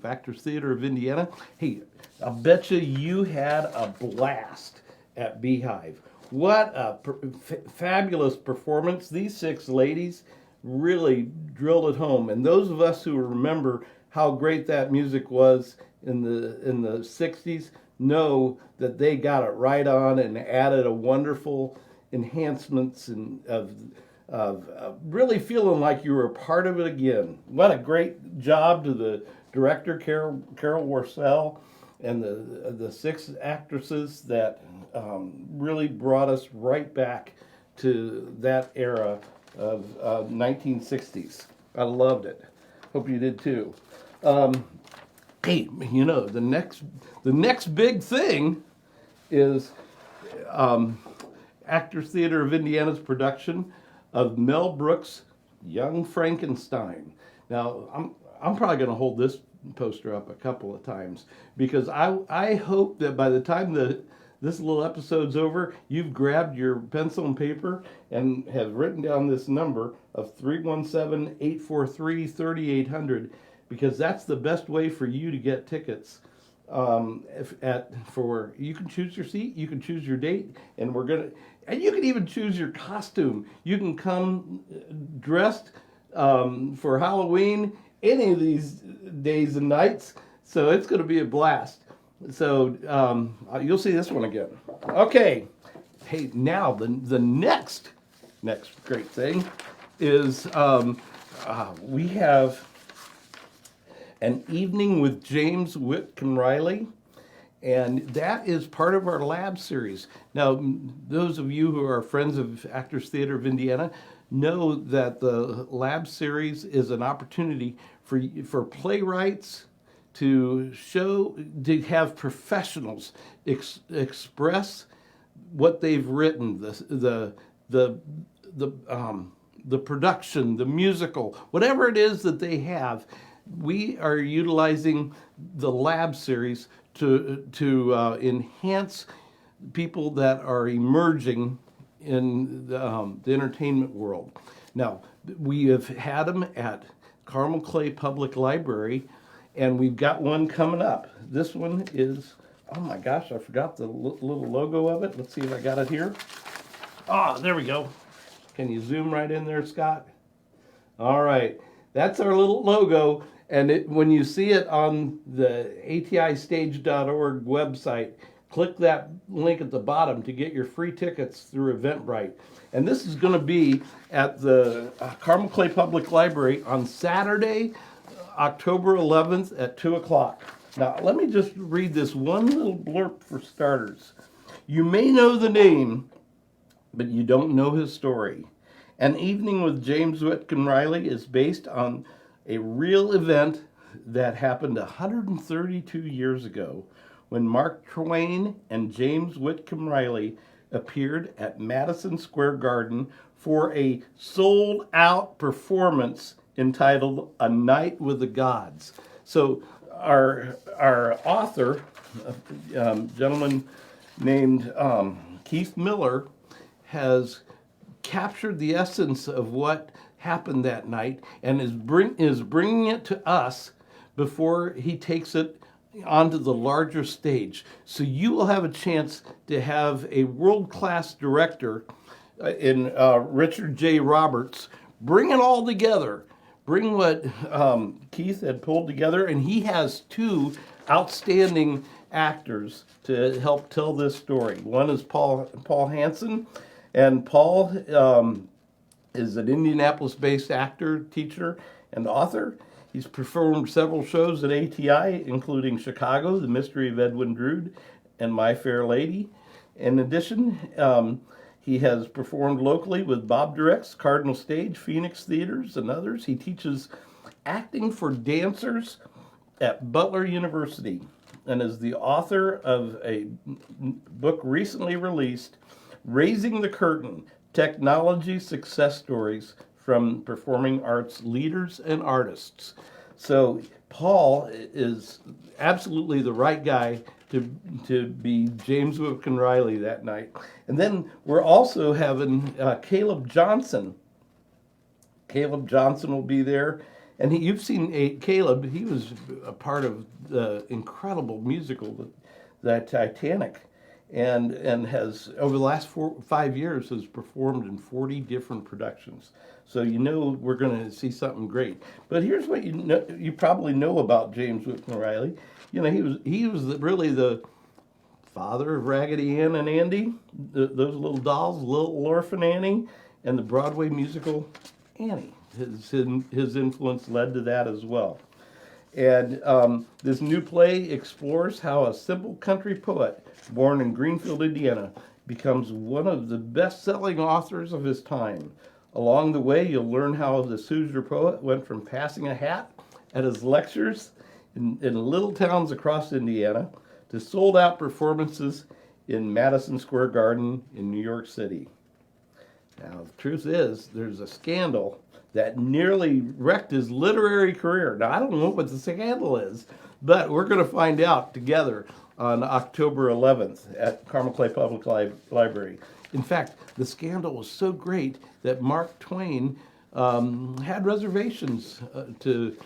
of Actors Theater of Indiana. Hey, I'll bet you had a blast at Beehive. What a fabulous performance. These six ladies really drilled it home. And those of us who remember how great that music was in the 60s know that they got it right on and added a wonderful enhancements and of really feeling like you were a part of it again. What a great job to the director, Carol Warcell, and the six actresses that really brought us right back to that era of 1960s. I loved it. Hope you did too. Hey, you know, the next big thing is Actors Theater of Indiana's production of Mel Brooks' Young Frankenstein. Now, I'm probably going to hold this poster up a couple of times because I hope that by the time this little episode's over, you've grabbed your pencil and paper and have written down this number of 317-843-3800 because that's the best way for you to get tickets. You can choose your seat, you can choose your date, and you can even choose your costume. You can come dressed for Halloween any of these days and nights. So it's going to be a blast. So you'll see this one again. Okay. Hey, now the next great thing is we have an evening with James Whitcomb Riley. And that is part of our lab series. Now, those of you who are friends of Actors Theater of Indiana know that the lab series is an opportunity for playwrights to have professionals express what they've written, the production, the musical, whatever it is that they have. We are utilizing the lab series to enhance people that are emerging in the entertainment world. Now, we have had them at Carmel Clay Public Library, and we've got one coming up. This one is, oh my gosh, I forgot the little logo of it. Let's see if I got it here. Ah, there we go. Can you zoom right in there, Scott? All right, that's our little logo. And when you see it on the ATIstage.org website, click that link at the bottom to get your free tickets through Eventbrite. And this is going to be at the Carmel Clay Public Library on Saturday, October 11th at 2 o'clock. Now, let me just read this one little blurb for starters. You may know the name, but you don't know his story. An Evening with James Whitcomb Riley is based on a real event that happened 132 years ago when Mark Twain and James Whitcomb Riley appeared at Madison Square Garden for a sold-out performance entitled A Night with the Gods. So our author, a gentleman named Keith Miller, has captured the essence of what happened that night and is bringing it to us before he takes it onto the larger stage. So you will have a chance to have a world-class director in Richard J. Roberts bring it all together. Bring what Keith had pulled together, and he has two outstanding actors to help tell this story. One is Paul Hansen, and Paul is an Indianapolis-based actor, teacher, and author. He's performed several shows at ATI, including Chicago, The Mystery of Edwin Drood, and My Fair Lady. In addition, he has performed locally with Bob Direct's Cardinal Stage, Phoenix Theaters, and others. He teaches acting for dancers at Butler University and is the author of a book recently released, Raising the Curtain, Technology Success Stories from Performing Arts Leaders and Artists. So Paul is absolutely the right guy to be James Whitcomb Riley that night. And then we're also having Caleb Johnson. Caleb Johnson will be there, And you've seen Caleb. He was a part of the incredible musical, the Titanic, and has over the last 5 years has performed in 40 different productions. So you know we're going to see something great. But here's what you probably know about James Whitcomb Riley. You know, he was really the father of Raggedy Ann and Andy, those little dolls, Little Orphan Annie, and the Broadway musical Annie. His influence led to that as well. And this new play explores how a simple country poet born in Greenfield, Indiana, becomes one of the best-selling authors of his time. Along the way, you'll learn how this Hoosier poet went from passing a hat at his lectures in little towns across Indiana to sold-out performances in Madison Square Garden in New York City. Now, the truth is, there's a scandal that nearly wrecked his literary career. Now, I don't know what the scandal is, but we're going to find out together on October 11th at Carmel Clay Public Library. In fact, the scandal was so great that Mark Twain had reservations with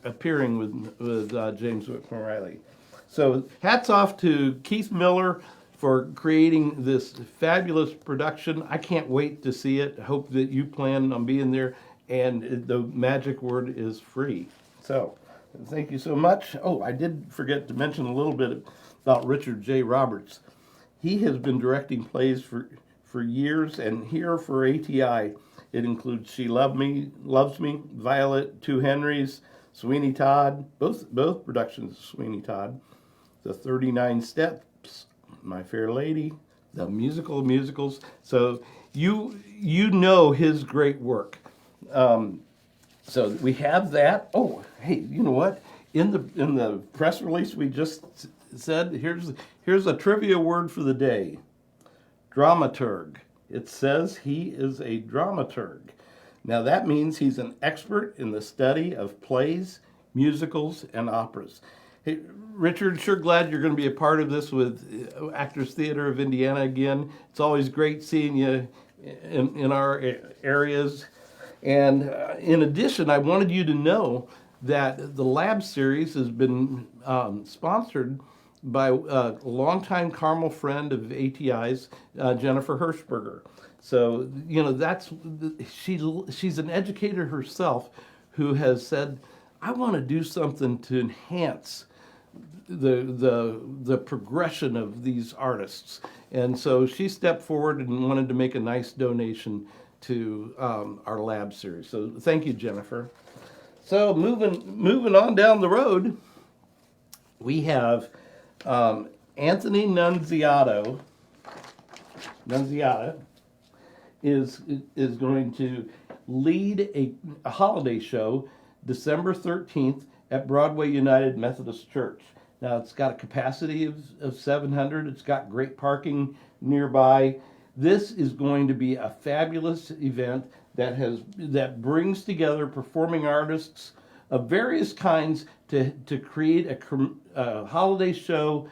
appearing with James Whitcomb Riley. So hats off to Keith Miller for creating this fabulous production. I can't wait to see it. I hope that you plan on being there, and the magic word is free. So thank you so much. Oh, I did forget to mention a little bit about Richard J. Roberts. He has been directing plays for years, and here for ATI, it includes She Loves Me, Violet, Two Henrys, Sweeney Todd, both productions of Sweeney Todd, The 39 Steps, My Fair Lady, the musical of musicals. So you know his great work. So we have that. Oh, hey, you know what? In the press release we just said, here's a trivia word for the day. Dramaturg. It says he is a dramaturg. Now that means he's an expert in the study of plays, musicals, and operas. Hey, Richard, sure glad you're going to be a part of this with Actors Theater of Indiana again. It's always great seeing you in our areas. And in addition, I wanted you to know that the Lab series has been sponsored by a longtime Carmel friend of ATI's, Jennifer Hirschberger. So, you know, she's an educator herself who has said, I want to do something to enhance the progression of these artists. And so she stepped forward and wanted to make a nice donation to our Lab series. So thank you, Jennifer. So moving on down the road, we have Anthony Nunziata is going to lead a holiday show December 13th at Broadway United Methodist Church. Now it's got a capacity of 700. It's got great parking nearby. This is going to be a fabulous event that brings together performing artists of various kinds to create a holiday show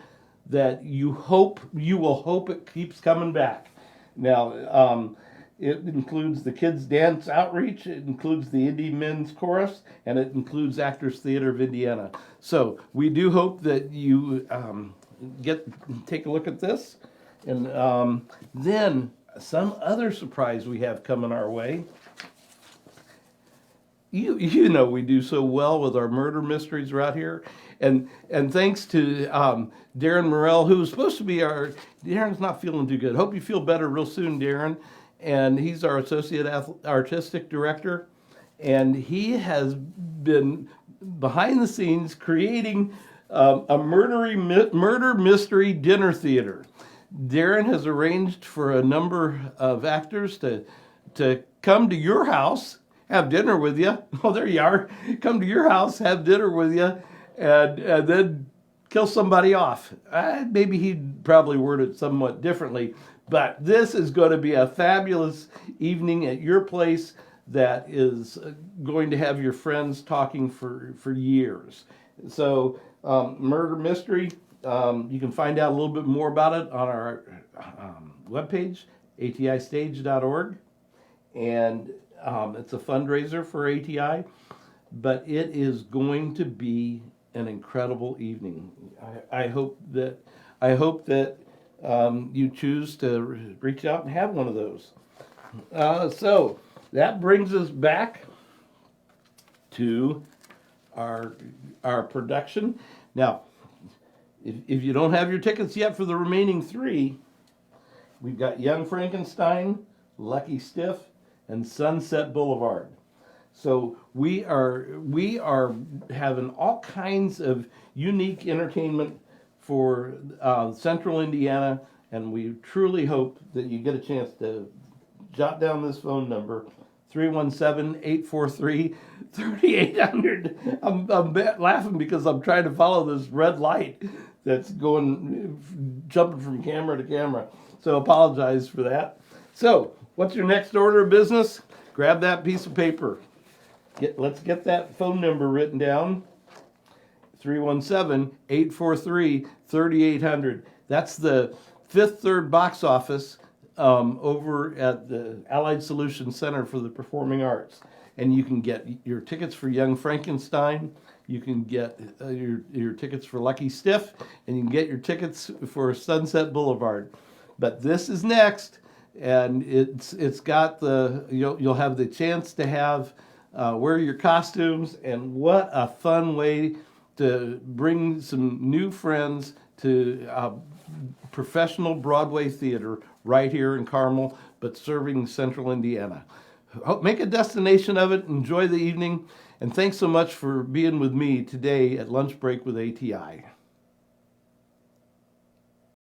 that you will hope it keeps coming back. Now, it includes the Kids Dance Outreach, it includes the Indie Men's Chorus, and it includes Actors Theater of Indiana. So we do hope that you take a look at this. And then some other surprise we have coming our way. You know we do so well with our murder mysteries right here. And thanks to Darren Morrell, who was supposed to be Darren's not feeling too good. Hope you feel better real soon, Darren. And he's our Associate Artistic Director. And he has been behind the scenes creating a murder mystery dinner theater. Darren has arranged for a number of actors to come to your house, have dinner with you. Oh, there you are. Come to your house, have dinner with you, and then kill somebody off. Maybe he'd probably word it somewhat differently, but this is going to be a fabulous evening at your place that is going to have your friends talking for years. So, murder mystery. You can find out a little bit more about it on our webpage, atistage.org. And It's a fundraiser for ATI, but it is going to be an incredible evening. I hope that you choose to reach out and have one of those. So that brings us back to our production. Now, if you don't have your tickets yet for the remaining three, we've got Young Frankenstein, Lucky Stiff, and Sunset Boulevard. So we are having all kinds of unique entertainment for Central Indiana, and we truly hope that you get a chance to jot down this phone number, 317-843-3800. I'm laughing because I'm trying to follow this red light that's jumping from camera to camera. So apologize for that. So what's your next order of business? Grab that piece of paper. Let's get that phone number written down. 317-843-3800. That's the Fifth Third box office over at the Allied Solutions Center for the Performing Arts. And you can get your tickets for Young Frankenstein, you can get your tickets for Lucky Stiff, and you can get your tickets for Sunset Boulevard. But this is next, and it's got you'll have the chance to have wear your costumes, and what a fun way to bring some new friends to professional Broadway theater right here in Carmel, but serving Central Indiana. Make a destination of it, enjoy the evening, and thanks so much for being with me today at Lunch Break with ATI.